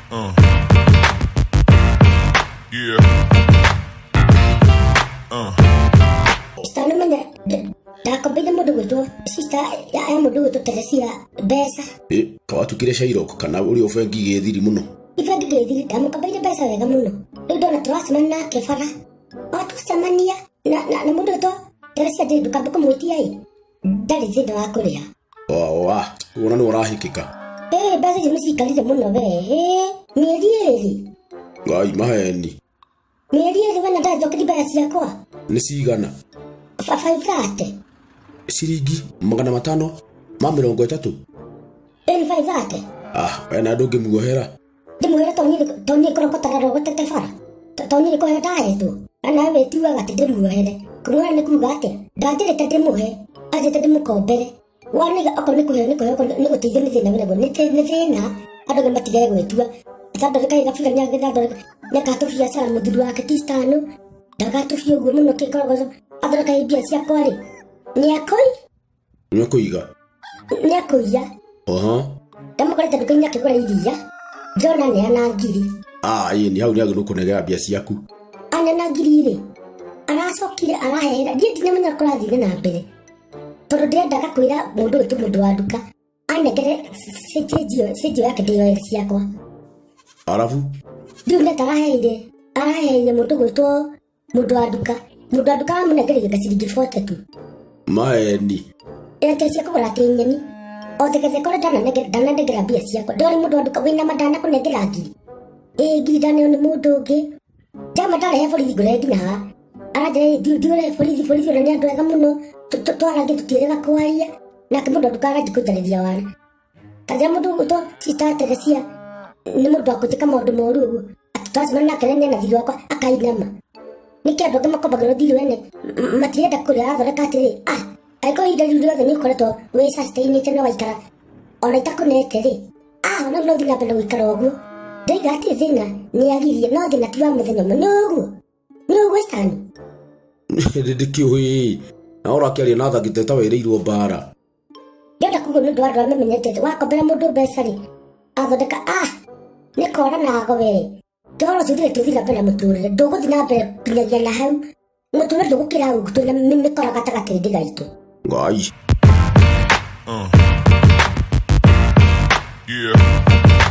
Yeah. Stano mana da kabila mudugudu sista ya mudugudu Teresia besa kawatukire shairoko kana uri ofengi gethiri muno ifengi gethiri damu kabila besa wega muno ndo twasmana kefara watu samania na mudugudu Teresia de dukabuka mutia yi dali zindo akuria wa una no rahikika besa jimisi kalide muno be mieri ngai maheni mieri wana da jokidi besa yako nisigana faivate shiringi 530 faivate wena ndoge muohera ndimuhera toni korokota rogo tetefara toni ko hetae tu ana wetua gati ndimuhere kumwana ni kugate ndatire tedimuhe aje tedimukombere wani akone kuhe ni gutithio ni thina wena ni thina adoge matigere gwetua atandore kai gafira nyange ndandore nyakatufia sara muthuru wake tistano ndagatufia uguo muno kikorogozo adora kai bia cia kwari nyakoiga ndamukorete ndukaina kigura iria jona ne anangiri ye ni hau ni agino kunegera bia ciaku ana nangiri ri aracokire arahera ndiye menya kurathire na mbere tondu ndendaga kwira mundu wa nduka anegere sejio yake ndio ciakwa arafu ndio araheire mundu gwitwo mundu wa nduka amunegere gaciringi 40 tu maeni cia kugura kinyeni othegete kore ndananegera mbia ciakwa ndori mundu wa nduka wina madana kunegera ngiri ngiri ndane ni mundu ungi jama ndarehe borithi ngure nginya arajire ndiure borithi ona ni andu ega muno twarange tutirega kwaria nake mundu wa nduka arajikutharithia wana kaja mundu to sista Teresia ni mundu akutika maundu moru uguo twacemana nake nene na thiri wakwa akainama niki andu angĩ makombagĩrwo thiri wene matirenda kũrĩa arathondeka atĩrĩ aiko ihinda rĩu rĩothe nĩ ũkoretwo wĩ sustainĩte na waikara ona itakũnete rĩ ona no thiĩ na mbere gũikara ũguo ndaiga atĩ thĩna nĩ agirie no thĩna ti wa mũthenya ũmwe nĩ ũguo Stani ndĩkĩũĩ na ũrakĩaria na thagite ta wĩrĩirwo mbara ndĩrenda kuga nĩ ũndũ wa andũ arĩa mamenyete wakombera mũndũ mbeca rĩ athondeka nĩ kora nago we ndoro cithire tuthi na mbere mũtũrĩre ndũgũthiĩ na mbere kinyagia na hau mũtũrĩre ndũgũkĩra hau twĩna mĩkora gatagatĩ gaitũ ngai Yeah.